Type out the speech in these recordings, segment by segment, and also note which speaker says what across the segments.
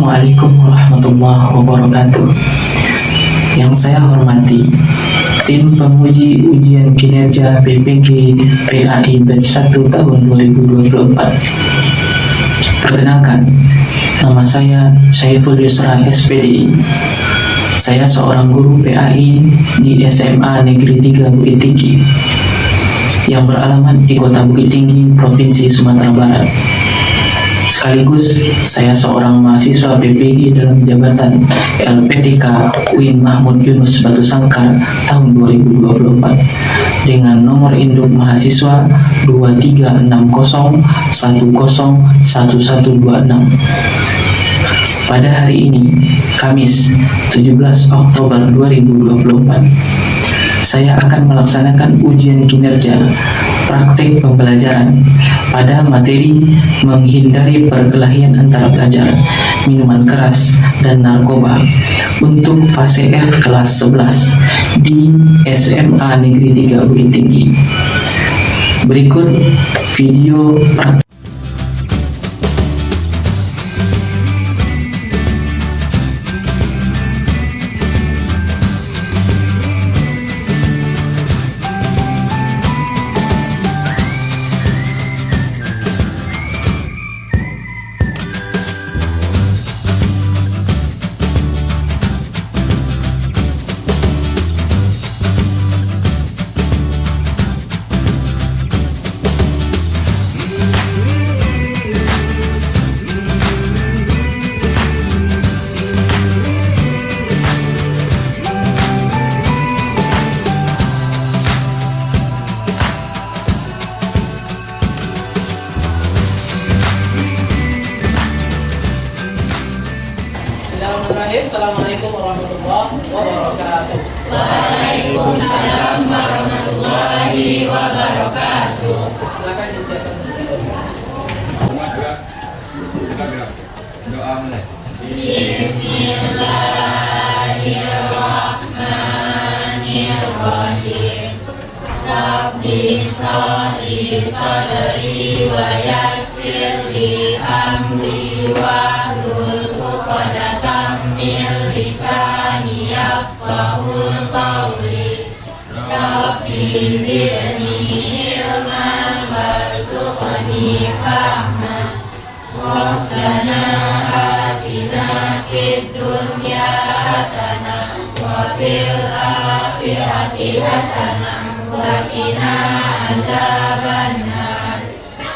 Speaker 1: Assalamualaikum warahmatullahi wabarakatuh. Yang saya hormati tim penguji ujian kinerja PPG PAI batch 1 tahun 2024. Perkenalkan, nama saya Syaiful Yusra SPDI. Saya seorang guru PAI di SMA Negeri 3 Bukit Tinggi yang beralamat di Kota Bukit Tinggi, Provinsi Sumatera Barat. Sekaligus saya seorang mahasiswa PPG dalam jabatan LPTK UIN Mahmud Yunus Batu Sangkar tahun 2024 dengan nomor induk mahasiswa 2360101126. Pada hari ini, Kamis 17 Oktober 2024, saya akan melaksanakan ujian kinerja praktik pembelajaran pada materi menghindari perkelahian antara pelajar, minuman keras, dan narkoba untuk fase F kelas 11 di SMA Negeri 3 Bukit Tinggi. Berikut video praktik.
Speaker 2: Assalamualaikum warahmatullahi wabarakatuh.
Speaker 3: Waalaikumsalam warahmatullahi wabarakatuh.
Speaker 2: Silakan disiapkan video.
Speaker 4: Doa mulai.
Speaker 3: Bismillahirrahmanirrahim. Rabbi shrah li sadri wa yassir li amri wahlul 'uqdatam min lisani yafqahul qawli. Rabbi zidni ilman warzuqni fahma. Rabbana atina fid dunya hasanah wa fil akhirati hasanah wa qina adzabannar.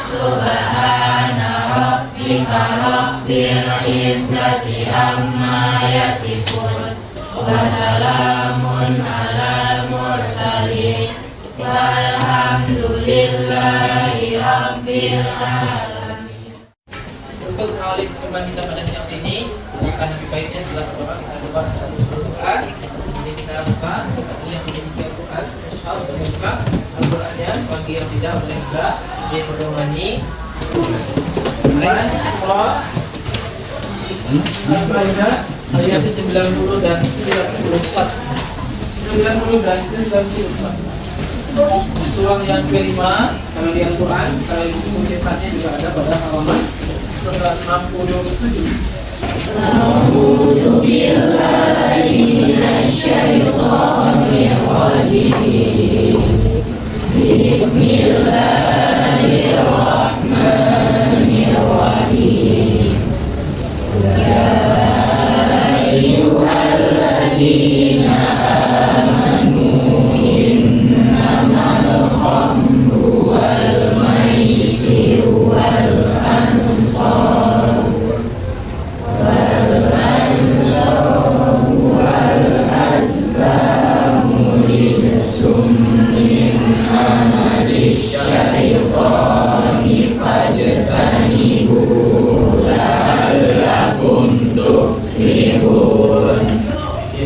Speaker 3: Subhana rabbika rabbil izzati amma yasifun wa salamun alal mursalin walhamdulillahi rabbil alamin.
Speaker 2: Untuk mengawali perjumpaan kita pada siang ini, akan lebih baiknya setelah berdoa kita coba Al-Quran. Jadi kita buka, bagi yang memiliki Al-Quran, mushaf boleh buka Al-Qurannya, bagi yang tidak boleh buka dia berdomani. Quran Surah Al-Maidah ayat 90 dan 91. 90 dan 91. Surah yang kelima, kalau di Al-Quran, kalau di buku cetaknya juga ada pada halaman 67.
Speaker 3: A'udzu billahi minasyaitonir rajim. Bismillahirrahmanirrahim. Ya ayyuhalladzina amanu innamal khamru wal maisiru wal ansar wal azlamu rijsum min amali syaitani fajtanibuhu la'allakum tuflihun.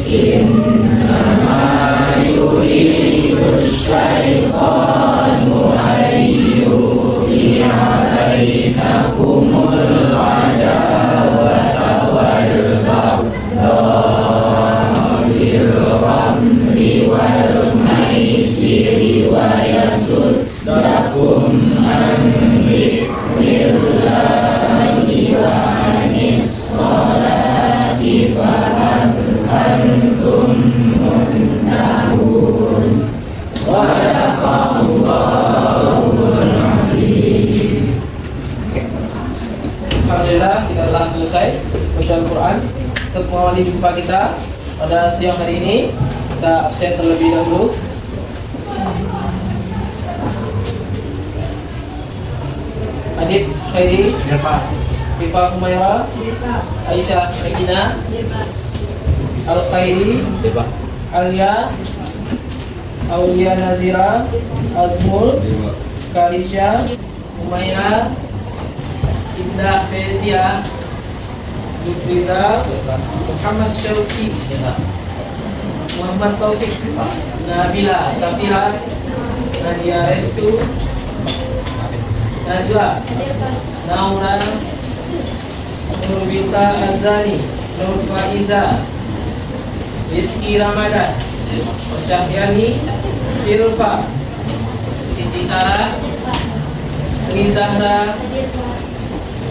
Speaker 3: Innama yuridu syaitanu ayyuqi'a bainakumul adawata wal baghdha fil khamri wal maisiri wa yasuddakum an dzikrillahi wa anis shalah
Speaker 2: Social Quran. Untuk mengawali jumpa kita pada siang hari ini, kita absen terlebih dahulu. Adib Khairi, Pipa Humaira, Aisyah Rekina, Al Khairi, Alia, Aulia Nazira, Azmul, Karisya, Humaira, Indah Fezia, Lutfiza, Muhammad Syauki, Muhammad Taufik, Nabila Safira, Nadia Restu, Najla, Naura, Nurwita Azani, Nur Faiza, Rizky Ramadan, Cahyani, Silva, Siti Sarah, Sri Zahra,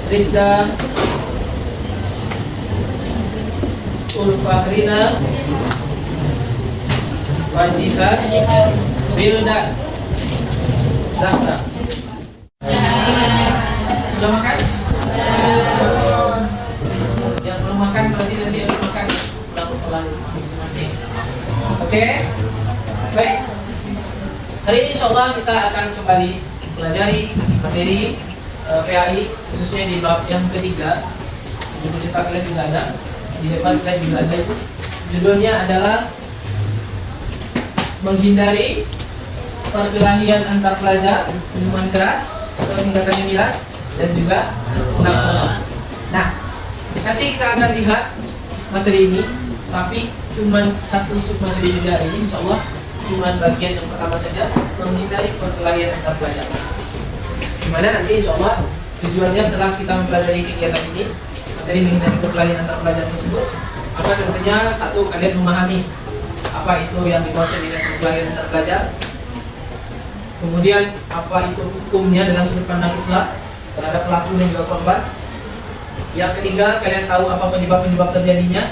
Speaker 2: Rizda, Ulfahrina, Wajibat, Wildan, Zahra. Sudah makan? Yang belum makan berarti nanti harus makan pulang sekolah masing-masing. Oke? Baik. Hari ini insyaallah kita akan kembali pelajari materi PAI, khususnya di bab yang ketiga. Buku cetak kalian juga ada, di depan slide juga ada itu. Judulnya adalah menghindari perkelahian antar pelajar, minuman keras atau singkatannya miras, dan juga narkoba. Nah, nanti kita akan lihat materi ini, tapi cuma satu submateri saja hari ini, insyaallah cuma bagian yang pertama saja, menghindari perkelahian antar pelajar. Gimana nanti insyaallah tujuannya setelah kita mempelajari kegiatan ini, materi menghindari perkelahian antar pelajar tersebut, maka tentunya satu, kalian memahami apa itu yang dimaksud dengan perkelahian antar pelajar. Kemudian apa itu hukumnya dalam sudut pandang Islam terhadap pelaku dan juga korban. Yang ketiga, kalian tahu apa penyebab-penyebab terjadinya.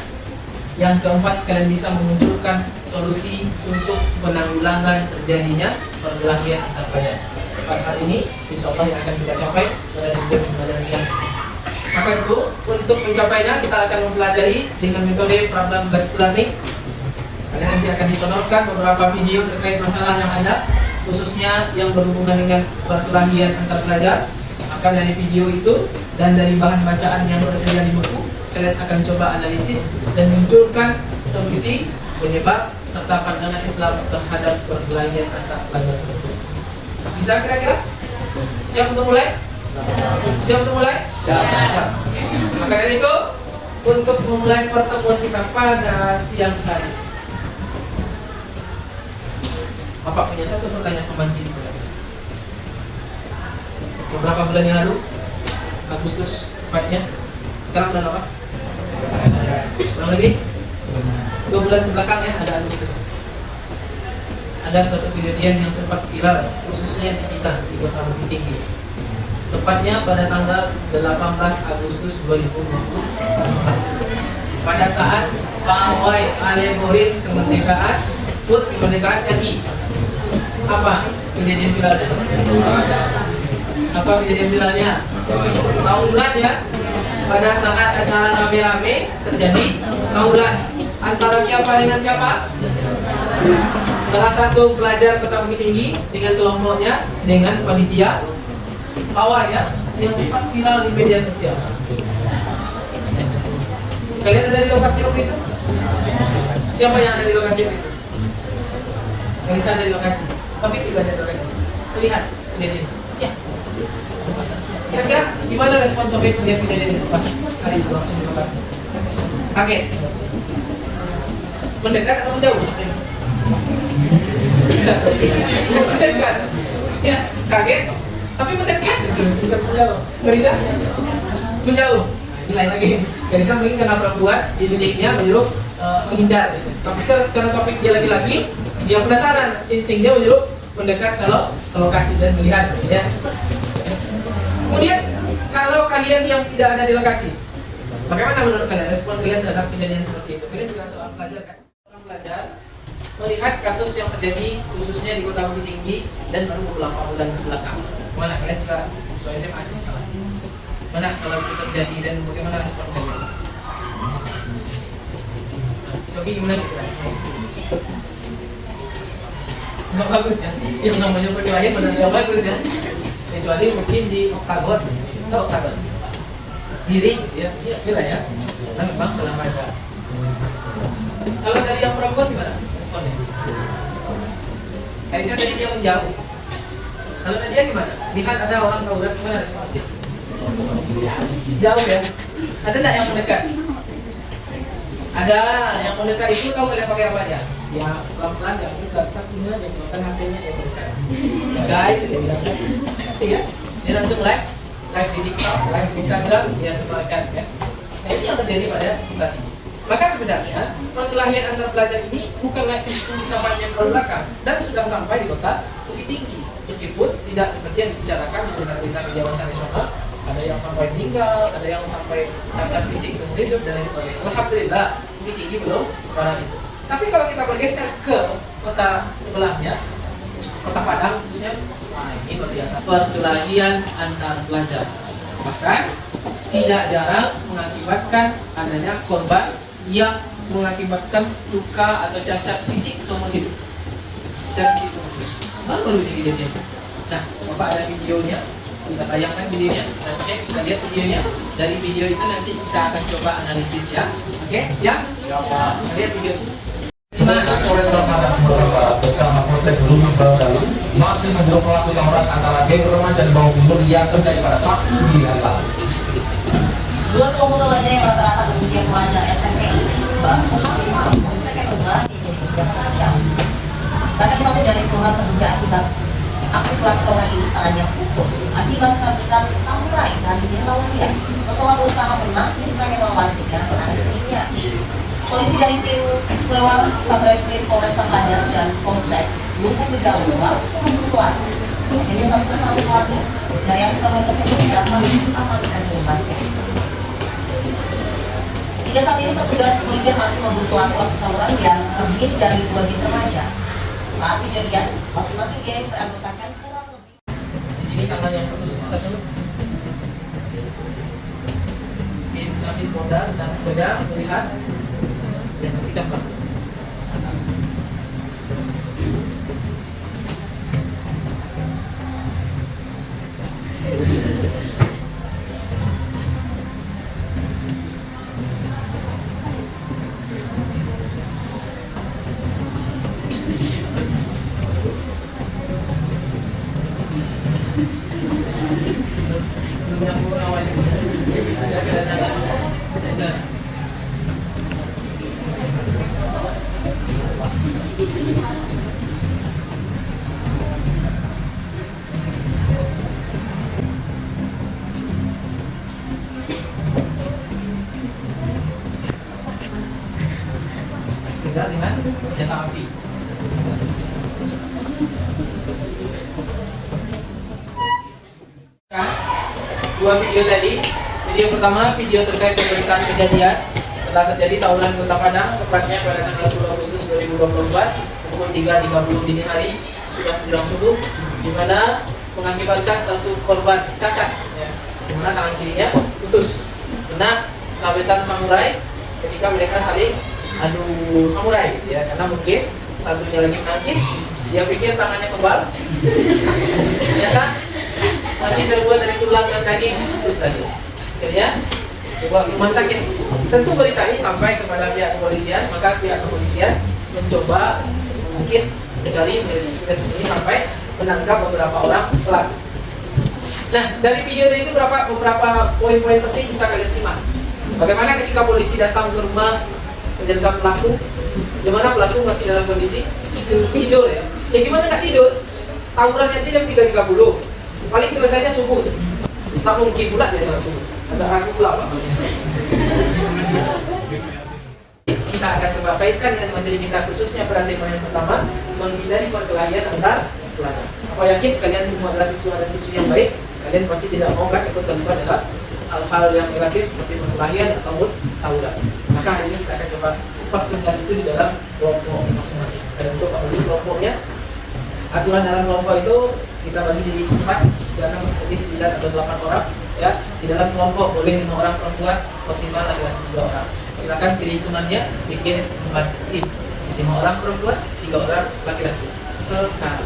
Speaker 2: Yang keempat, kalian bisa memunculkan solusi untuk penanggulangan terjadinya perkelahian antar pelajar. Empat hal ini insyaallah yang akan kita capai pada tujuan pembelajaran siang. Maka itu, untuk mencapainya kita akan mempelajari dengan metode problem based learning. Kalian nanti akan disonorkan beberapa video terkait masalah yang ada, khususnya yang berhubungan dengan perkelahian antar pelajar. Maka dari video itu dan dari bahan bacaan yang tersedia di buku, kalian akan coba analisis dan munculkan solusi, penyebab, serta pandangan Islam terhadap perkelahian antar pelajar tersebut. Bisa kira-kira? Siap untuk mulai? Siap untuk mulai? Siap. Maka dari itu, untuk memulai pertemuan kita pada siang hari, Bapak punya satu pertanyaan pembanding. Beberapa bulan yang lalu, Agustus tepatnya, sekarang bulan apa? Kurang lebih 2 bulan belakang ya, ada Agustus. Ada suatu kejadian yang sempat viral, khususnya di kita, di Kota Bukit Tinggi. Tepatnya pada tanggal 18 Agustus 2020, pada saat pawai alegoris kemerdekaan, HUT kemerdekaan RI. Apa kejadian viralnya? Apa kejadian viralnya? Tawuran ya. Pada saat acara rame-rame terjadi tawuran antara siapa dengan siapa? Salah satu pelajar Kota Bukit Tinggi dengan kelompoknya, dengan panitia pawai ya, yang sempat viral di media sosial. Kalian ada di lokasi waktu itu? Siapa yang ada di lokasi itu? Yang bisa ada di lokasi, tapi juga ada di lokasi. Lihat kejadian. Ya. Kira-kira gimana respon topik melihat kejadian itu pas hari itu langsung di lokasi? Kaget? Mendekat atau menjauh? Mendekat. Ya, kaget. Tapi mendekat, bukan menjauh. Karisa? Menjauh. Lain lagi. Karisa mungkin karena perempuan, instingnya menyuruh menghindar. Tapi karena topik dia laki-laki, dia penasaran, instingnya menyuruh mendekat kalau ke lokasi dan melihat. Ya. Kemudian kalau kalian yang tidak ada di lokasi, bagaimana menurut kalian respon kalian terhadap kejadian seperti itu? Kalian juga seorang pelajar kan? Seorang pelajar melihat kasus yang terjadi khususnya di Kota Bukit Tinggi dan baru beberapa bulan ke belakang. Mana kalian juga siswa SMA misalnya? Mana kalau itu terjadi dan bagaimana respon kalian? Bagi gimana kita? Nggak bagus ya. Yang namanya perkelahian benar nggak bagus ya. Kecuali mungkin di oktagon, atau oktagon. Diri, ya, iya ya. Nah memang dalam raga. Kalau dari yang perempuan gimana responnya? Karisnya tadi dia menjauh. Kalau Nadia gimana? Lihat ada orang tawuran gimana responnya? Jauh ya. Ada nggak yang mendekat? Ada yang mendekat itu tahu kalian pakai apa aja? Ya pelan-pelan ya, juga satunya dia keluarkan HP-nya dia teruskan. Guys, dia bilang kan, ya, dia langsung live di TikTok, live di Instagram, dia sebarkan kan. Nah ini yang terjadi pada saat ini. Maka sebenarnya perkelahian antar pelajar ini bukanlah isu zaman yang belakang dan sudah sampai di kota Bukit Tinggi. Meskipun tidak seperti yang dibicarakan di berita media massa nasional, ada yang sampai meninggal, ada yang sampai cacat fisik seumur hidup dan lain sebagainya. Alhamdulillah Bukit Tinggi belum separah itu. Tapi kalau kita bergeser ke kota sebelahnya, kota Padang khususnya, nah ini berbiasa perkelahian antar pelajar. Bahkan tidak jarang mengakibatkan adanya korban yang mengakibatkan luka atau cacat fisik seumur hidup. Cacat fisik seumur hidup. Baru ini kejadian. Nah, Bapak ada videonya, kita tayangkan videonya, dan cek, kita lihat videonya. Dari video itu nanti kita akan coba analisis ya. Oke, siap? Siapa? Kita lihat video itu.
Speaker 5: Polres Padang bersama proses berunding baru masih memburu pelaku tawuran antara geng remaja di bawah umur yang terjadi pada Sabtu dini hari lalu.
Speaker 6: Dua kelompok remaja yang rata-rata berusia pelajar SMP ini baru mereka bergerak di tiga remaja. Bahkan satu dari keluar terduga akibat aksi pelaku tawuran ini tangannya putus akibat sabetan samurai dan dilawan dia. Setelah berusaha menangkis mereka melawan dengan penasihatnya. Polisi dari tim Lewat Satreskrim Polres Padang dan Polsek Lubuk Begaluh langsung keluar. Akhirnya satu persatu warga dari aksi tawuran tersebut dapat diamankan dengan baik. Hingga saat ini petugas kepolisian masih memburu pelaku aksi tawuran yang terdiri dari dua geng remaja. Saat kejadian, masing-masing geng beranggotakan kurang lebih.
Speaker 2: Di sini tangan yang putus satu. Tim Kapolres Polda sedang bekerja melihat dan saksikan Pak. Tinggal dengan senjata api. Dua video tadi. Video pertama video terkait pemberitaan kejadian setelah terjadi tawuran Kota Padang tepatnya pada tanggal 10 Agustus 2024 pukul 3.30 dini hari sudah menjelang subuh, di mana mengakibatkan satu korban cacat, ya, di mana tangan kirinya putus kena sabetan samurai ketika mereka saling adu samurai, ya, karena mungkin satunya lagi menangkis, dia pikir tangannya kebal, ternyata masih terbuat dari tulang dan daging putus tadi. Akhirnya dibawa ke rumah sakit. Tentu berita ini sampai kepada pihak kepolisian, maka pihak kepolisian mencoba mungkin mencari kasus ini sampai menangkap beberapa orang pelaku. Nah, dari video itu beberapa poin-poin penting bisa kalian simak. Bagaimana ketika polisi datang ke rumah menjaga pelaku, di mana pelaku masih dalam kondisi tidur, ya. Ya gimana nggak tidur? Tawuran aja jam 3.30, paling selesainya subuh. Tak mungkin pula dia salah subuh. Agak ragu pula Pak. Kita akan coba kaitkan dengan materi kita khususnya pada tema yang pertama, menghindari perkelahian antar pelajar. Aku yakin kalian semua adalah siswa dan siswi yang baik. Kalian pasti tidak mau kan ikut terlibat dalam hal-hal yang negatif seperti perkelahian ataupun tawuran. Maka hari ini kita akan coba kupas tuntas itu di dalam kelompok masing-masing. Dan untuk bagi kelompoknya, aturan dalam kelompok itu kita bagi jadi 4, jangan menjadi 9 atau 8 orang. Ya, di dalam kelompok boleh 5 orang perempuan, maksimal adalah 3 orang. silakan pilih hitungannya, bikin 4 tim. 5 orang perempuan, 3 orang laki-laki. Sekarang.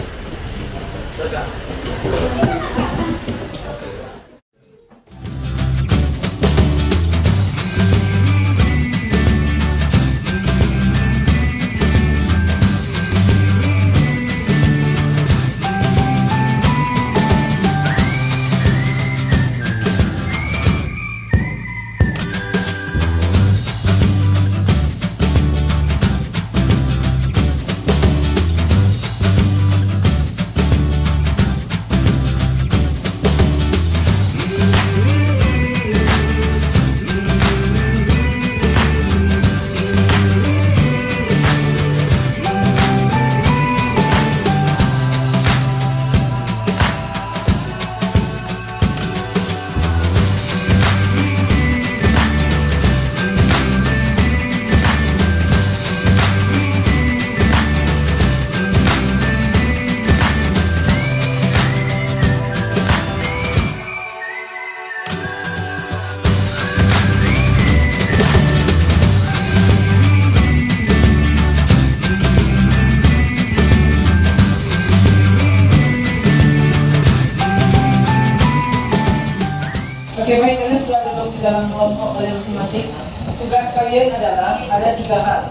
Speaker 2: Oke, baik, kalian sudah duduk di dalam kelompok kalian masing-masing. Tugas kalian adalah ada 3 hal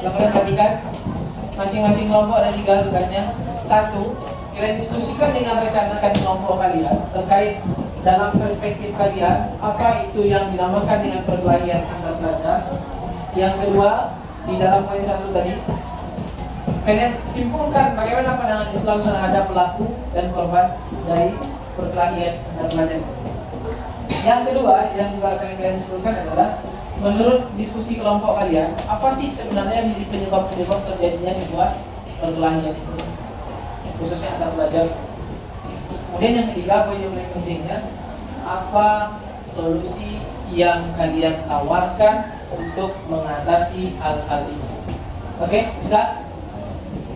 Speaker 2: yang kalian perhatikan. Masing-masing kelompok ada 3 tugasnya. 1, kalian diskusikan dengan rekan-rekan kelompok kalian terkait dalam perspektif kalian apa itu yang dinamakan dengan perkelahian antar pelajar. Yang kedua, di dalam poin 1 tadi, kalian simpulkan bagaimana pandangan Islam terhadap pelaku dan korban dari perkelahian antar pelajar. Yang kedua, yang juga kalian simpulkan adalah menurut diskusi kelompok kalian, apa sih sebenarnya menjadi penyebab-penyebab terjadinya sebuah perkelahian itu, khususnya antar pelajar. Kemudian yang ketiga, poin yang paling pentingnya, apa solusi yang kalian tawarkan untuk mengatasi hal-hal ini. Oke, bisa?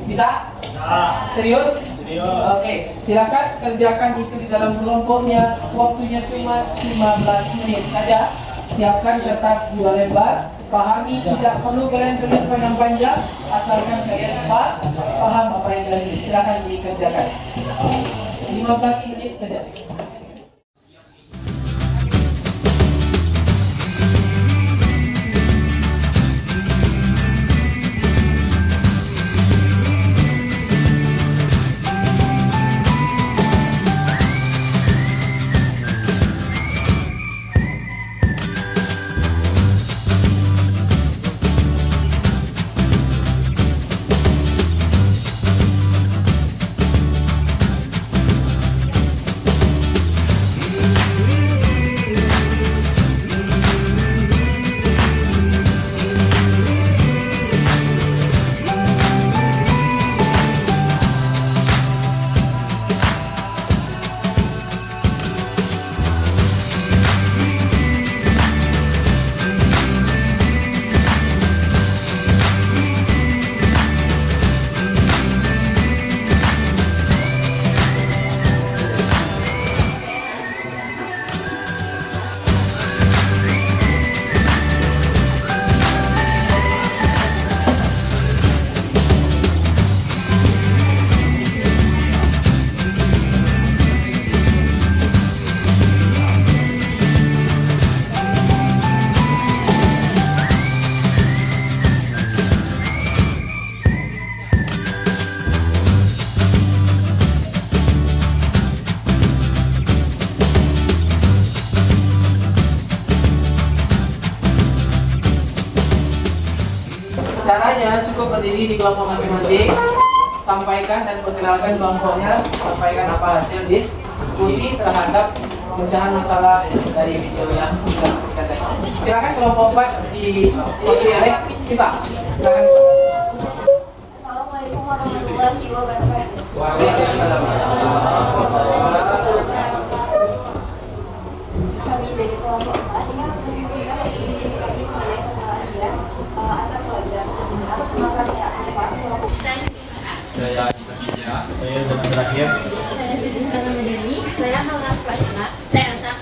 Speaker 2: Bisa? Serius? Oke, silakan kerjakan itu di dalam kelompoknya. Waktunya cuma 15 menit saja. Siapkan kertas 2 lembar. Pahami, tidak perlu kalian tulis panjang-panjang, asalkan kalian paham apa yang kalian tulis. Silakan dikerjakan. 15 menit saja. Caranya cukup berdiri di kelompok masing-masing, sampaikan dan perkenalkan kelompoknya, sampaikan apa hasil diskusi terhadap pemecahan masalah dari video yang kita saksikan tadi. Silakan kelompok 4 diwakili oleh Siva. Silakan.
Speaker 7: Assalamualaikum warahmatullahi wabarakatuh.
Speaker 2: Waalaikumsalam.
Speaker 7: Kami dari kelompok 4 yang masing-masing diskusi kami mengenai perkelahian antar pelajar seminar. Kenalkan saya Alfa selaku
Speaker 4: Saya Ibadia.
Speaker 3: Saya Zaman Terakhir.
Speaker 7: saya Siti Ramadhani. Saya Nora Fatima. Saya Elsa.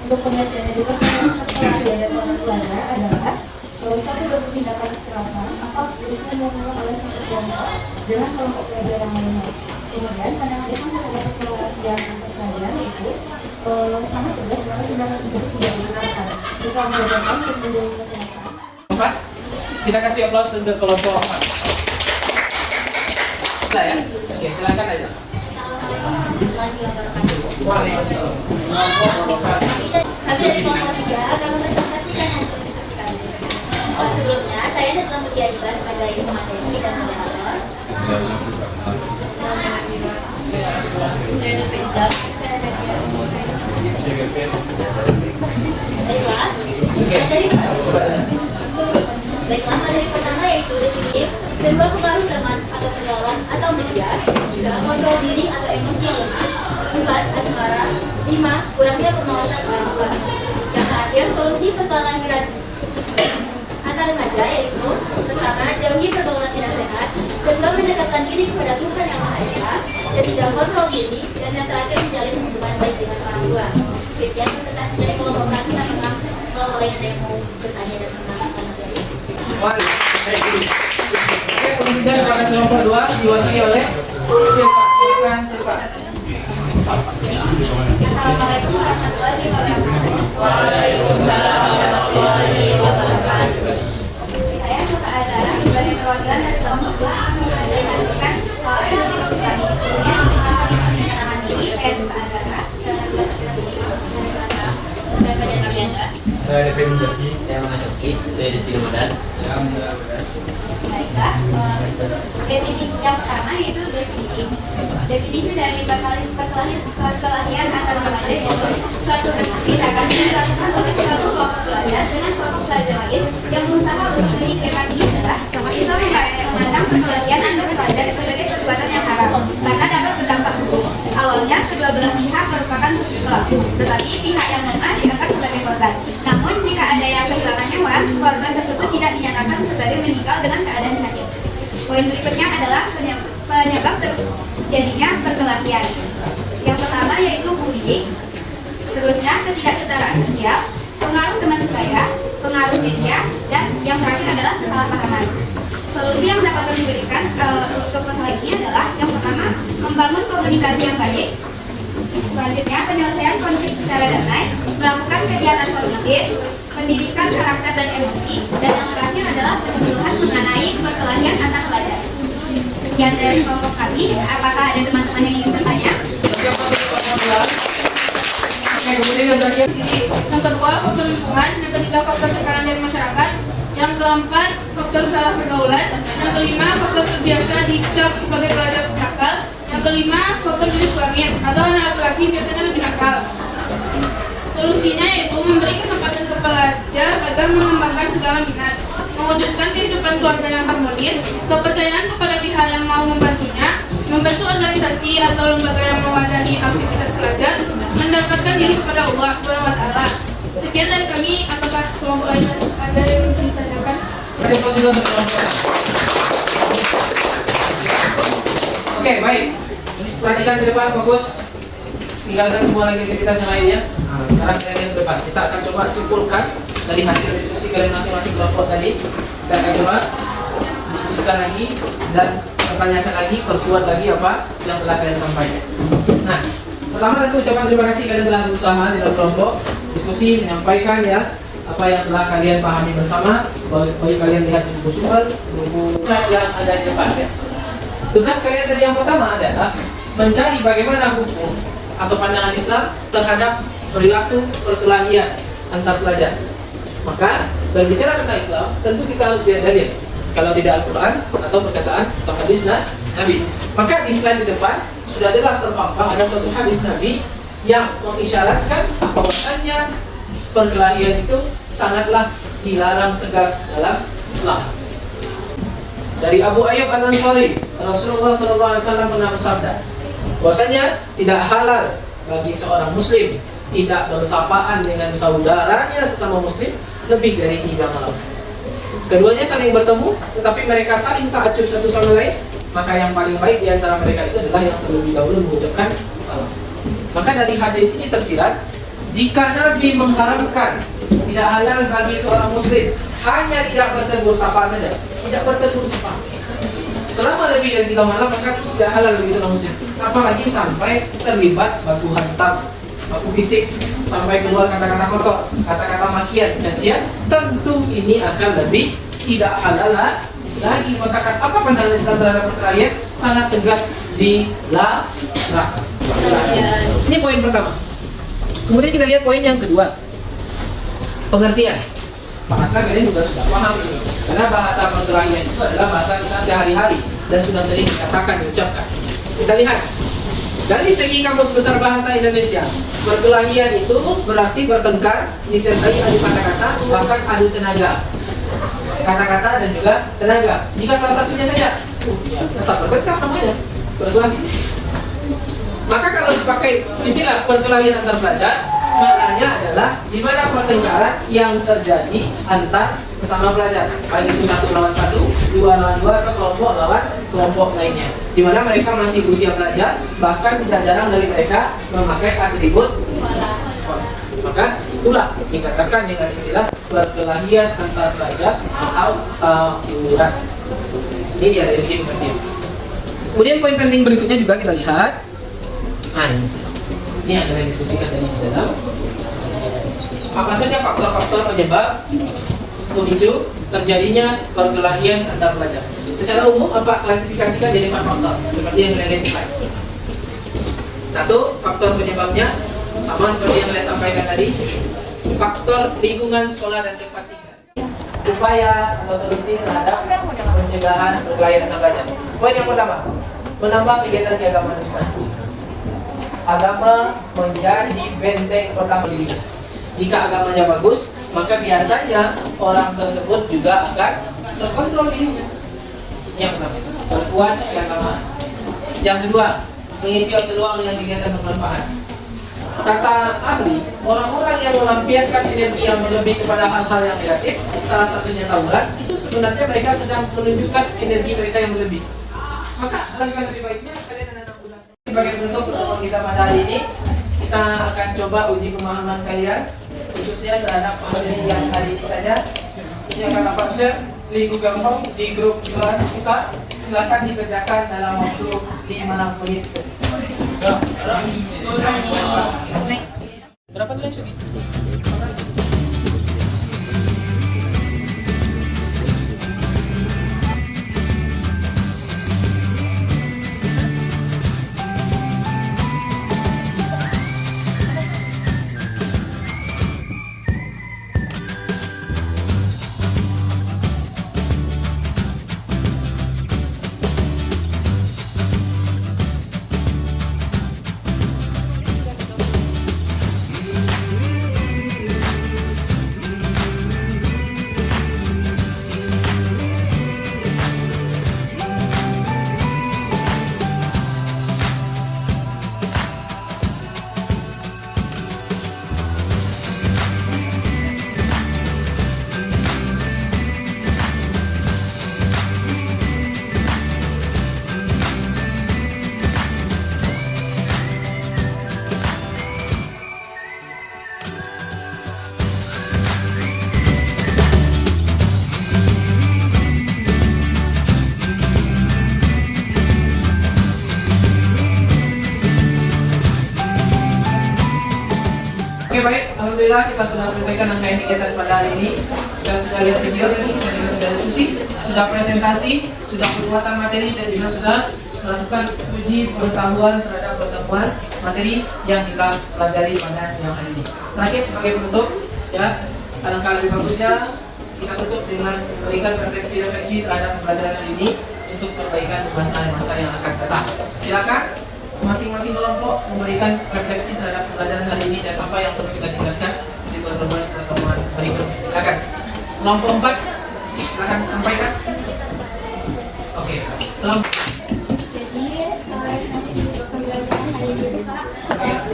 Speaker 7: Untuk pengertian dari perkelahian oleh para pelajar adalah suatu bentuk tindakan kekerasan atau tulisan yang dilakukan oleh suatu kelompok dengan kelompok pelajar yang lainnya. Kemudian pandangan Islam terhadap perkelahian antar pelajar itu sangat tegas bahwa tindakan tersebut tidak dibenarkan. Islam mengajarkan untuk menjauhi kekerasan.
Speaker 2: 4. Kita kasih aplaus untuk kelompok 4. Ya? Oke, silakan aja. Waalaikumsalam.
Speaker 6: Kami dari kelompok 3 akan mempresentasikan hasil diskusi kami. Sebelumnya, saya Nazla Mutiariba sebagai pemateri dan moderator. Saya Nafisa. Baiklah, materi pertama yaitu definisi kedua pengaruh teman atau pergaulan atau media. 3. Kontrol diri atau emosi yang lemah. 4. Asmara. 5. Kurangnya pengawasan orang tua. Yang terakhir, solusi perkelahian antar remaja yaitu pertama, jauhi pergaulan tidak sehat. Kedua, mendekatkan diri kepada Tuhan Yang Maha Esa. Ketiga, kontrol diri. Dan yang terakhir, menjalin hubungan baik dengan orang tua. Sekian presentasi dari kelompok kami. Apakah kelompok lain ada yang mau bertanya dan menambahkan materi?
Speaker 2: Oke, kemudian pada kelompok 2 diwakili oleh Silva. Silakan Silva.
Speaker 6: Assalamualaikum warahmatullahi wabarakatuh.
Speaker 3: Waalaikumsalam warahmatullahi wabarakatuh.
Speaker 6: Saya Suka Azara sebagai perwakilan dari kelompok 2 akan mempresentasikan hasil diskusi kami. Sebelumnya, perkenalkan diri, saya Suka Azara. Saya Fajar Nurianda.
Speaker 4: Saya Devin Jaki. Saya Muhammad Jaki. Saya Rizky Ramadan. Saya Amda.
Speaker 6: Baiklah, untuk definisi yang pertama yaitu definisi dari perkelahian antar remaja yaitu suatu tindakan yang dilakukan oleh suatu kelompok pelajar dengan kelompok pelajar lain yang berusaha untuk menyingkirkan istilah. Islam memandang perkelahian antar pelajar sebagai perbuatan yang haram karena dapat berdampak buruk. Awalnya kedua belah pihak merupakan pelaku, tetapi pihak yang lemah dianggap sebagai korban. Namun jika ada yang kehilangan nyawa, korban tersebut tidak dinyatakan sebagai meninggal dengan keadaan syahid. Poin berikutnya adalah penyebab terjadinya perkelahian. Yang pertama yaitu bullying, terusnya ketidaksetaraan sosial, pengaruh teman sebaya, pengaruh media, dan yang terakhir adalah kesalahpahaman. Solusi yang dapat kami berikan untuk masalah ini adalah yang pertama, membangun komunikasi yang baik. Selanjutnya, penyelesaian konflik secara damai, melakukan kegiatan positif, pendidikan karakter dan emosi, dan yang terakhir adalah penyuluhan mengenai perkelahian antar pelajar. Sekian dari kelompok kami. Apakah ada teman-teman yang ingin bertanya?
Speaker 2: Oke, kemudian yang terakhir.
Speaker 8: Yang kedua, faktor lingkungan. Yang ketiga, faktor tekanan dari masyarakat. Yang keempat, faktor salah pergaulan. Yang kelima, faktor terbiasa dicap sebagai pelajar nakal. Yang kelima, faktor jenis kelamin atau anak laki-laki biasanya lebih nakal. Solusinya yaitu memberi kesempatan ke pelajar agar mengembangkan segala minat, mewujudkan kehidupan keluarga yang harmonis, kepercayaan kepada pihak yang mau membantunya, membentuk organisasi atau lembaga yang mewadahi aktivitas pelajar, mendapatkan diri kepada Allah SWT. Sekian dari kami. Apakah kelompok lain ada yang ditanyakan?
Speaker 2: Oke, baik. Perhatikan ke depan, fokus. Tinggalkan semua lagi aktivitas yang lainnya. Sekarang kalian ke depan. Kita akan coba simpulkan dari hasil diskusi kalian masing-masing kelompok tadi. Kita akan coba diskusikan lagi dan pertanyakan lagi, perkuat lagi apa yang telah kalian sampaikan. Nah, pertama tentu ucapan terima kasih kalian telah berusaha di dalam kelompok diskusi menyampaikan ya apa yang telah kalian pahami bersama. Bagi kalian lihat di buku sumber, buku yang ada di depan ya. Tugas kalian tadi yang pertama adalah mencari bagaimana hukum atau pandangan Islam terhadap perilaku perkelahian antar pelajar. Maka berbicara tentang Islam, tentu kita harus lihat dalil. Kalau tidak Al-Quran atau perkataan atau hadis Nabi. Maka di slide di depan sudah jelas terpampang ada suatu hadis Nabi yang mengisyaratkan bahwasannya perkelahian itu sangatlah dilarang tegas dalam Islam. Dari Abu Ayyub Al-Ansari, Rasulullah SAW pernah bersabda, bahwasanya tidak halal bagi seorang Muslim tidak bersapaan dengan saudaranya sesama Muslim lebih dari 3 malam. Keduanya saling bertemu, tetapi mereka saling ta'ajub satu sama lain. Maka yang paling baik di antara mereka itu adalah yang terlebih dahulu mengucapkan salam. Maka dari hadis ini tersirat, jika Nabi mengharamkan Tidak halal bagi seorang muslim hanya tidak bertegur sapa saja, tidak bertegur sapa. Selama lebih dari 3 malam maka itu tidak halal bagi seorang muslim. Apalagi sampai terlibat baku hantam, baku bisik, sampai keluar kata-kata kotor, kata-kata makian, cacian, tentu ini akan lebih tidak halal lagi. Maka apa pandangan Islam terhadap perkelahian? Sangat tegas dilarang. Ini poin pertama. Kemudian kita lihat poin yang kedua, pengertian. Bahasa kalian sudah paham ini, karena bahasa perkelahian itu adalah bahasa kita sehari-hari dan sudah sering dikatakan, diucapkan. Kita lihat dari segi Kamus Besar Bahasa Indonesia, perkelahian itu berarti bertengkar, disertai adu kata-kata, bahkan adu tenaga. Kata-kata dan juga tenaga. Jika salah satunya saja, tetap bertengkar namanya perkelahian. Maka kalau dipakai istilah perkelahian antar pelajar, maknanya adalah di mana pertengkaran yang terjadi antar sesama pelajar, baik itu 1 lawan 1, 2 lawan 2, atau kelompok lawan kelompok lainnya. Di mana mereka masih usia pelajar, bahkan tidak jarang dari mereka memakai atribut sekolah. Maka itulah dikatakan dengan istilah perkelahian antar pelajar atau tawuran. Ini dia dari segi pengertian. Kemudian poin penting berikutnya juga kita lihat. Nah, ini yang akan diskusikan tadi di dalam. Apa saja faktor-faktor penyebab pemicu terjadinya perkelahian antar pelajar? Secara umum apa klasifikasikan jadi 4 faktor seperti yang kalian lihat di slide. 1, faktor penyebabnya sama seperti yang kalian sampaikan tadi. Faktor lingkungan sekolah dan tempat tinggal. Upaya atau solusi terhadap pencegahan perkelahian antar pelajar. Poin yang pertama, menambah kegiatan keagamaan sekolah. Agama menjadi benteng pertama dirinya. Jika agamanya bagus, maka biasanya orang tersebut juga akan terkontrol dirinya. Yang pertama, perkuat keagamaan. Yang kedua, mengisi waktu luang dengan kegiatan bermanfaat. Kata ahli, orang-orang yang melampiaskan energi yang berlebih kepada hal-hal yang negatif, salah satunya tawuran, itu sebenarnya mereka sedang menunjukkan energi mereka yang berlebih. Maka alangkah lebih baiknya kalian anak-anak muda. Sebagai bentuk pertemuan kita pada hari ini, kita akan coba uji pemahaman kalian, khususnya terhadap materi yang hari ini saja. Ini akan dapat share di Google Form di grup kelas kita. Silakan dikerjakan dalam waktu 5 menit. Berapa nilai Sugi? Oke, baik, alhamdulillah kita sudah selesaikan rangkaian kegiatan pada hari ini. Kita sudah lihat video ini, kita juga sudah diskusi, sudah presentasi, sudah penguatan materi, dan juga sudah melakukan uji pengetahuan terhadap pertemuan materi yang kita pelajari pada siang hari ini. Terakhir sebagai penutup, ya, alangkah lebih bagusnya kita tutup dengan memberikan refleksi-refleksi terhadap pembelajaran hari ini untuk perbaikan masa-masa yang akan datang. Silakan masing-masing kelompok memberikan refleksi terhadap pembelajaran hari ini dan apa yang perlu kita tingkatkan di pertemuan berikutnya. Silakan. Kelompok 4, silakan sampaikan. Oke. Kelompok.
Speaker 7: Jadi pembelajaran hari ini itu Pak, kayak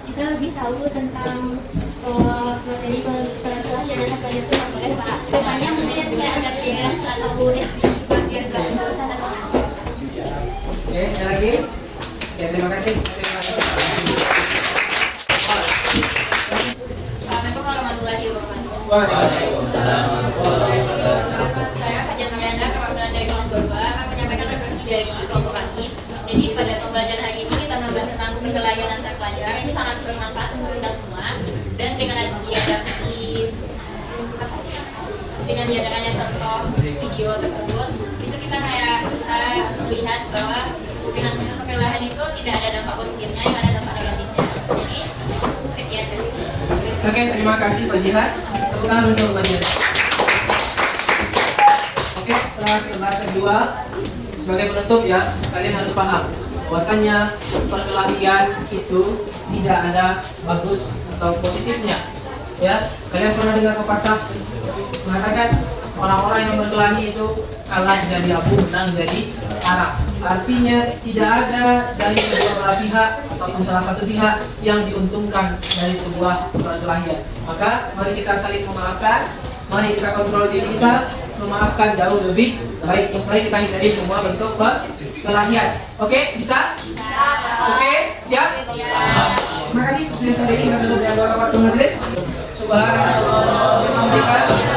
Speaker 7: kita lebih tahu tentang materi perkelahian dan apa itu ya Pak. Depannya mungkin kayak ada PS atau SD biar gak bosan atau apa.
Speaker 2: Oke, ada lagi? Ya, terima kasih.
Speaker 6: Assalamualaikum warahmatullahi
Speaker 2: Waalaikumsalam.
Speaker 3: Saya Fajar Mariana, perwakilan dari kelas 2 akan menyampaikan refleksi dari kelompok kami. Jadi pada pembelajaran hari ini kita membahas tentang penilaian antar pelajar. Itu sangat bermanfaat untuk kita semua. Dan dengan diadakannya contoh video tersebut, itu kita kayak bisa melihat bahwa dengan perkelahian itu tidak ada dampak positifnya, yang ada dampak negatifnya. Jadi sekian dari saya.
Speaker 2: Oke, terima kasih Pak Jihan. Tepuk tangan untuk Pak Jihan. Oke, setelah kedua sebagai penutup ya, kalian harus paham bahwasanya perkelahian itu tidak ada bagus atau positifnya. Ya, kalian pernah dengar pepatah mengatakan orang-orang yang berkelahi itu kalah jadi abu, menang jadi arak. Artinya tidak ada dari kedua belah pihak ataupun salah satu pihak yang diuntungkan dari sebuah perkelahian. Maka mari kita saling memaafkan, mari kita kontrol diri kita, memaafkan jauh lebih baik. Mari kita hindari semua bentuk perkelahian. Oke, bisa?
Speaker 3: Bisa.
Speaker 2: Oke, siap? Terima kasih. Sudah sampai kita dulu di awal majelis. Subhanallah wa bihamdika.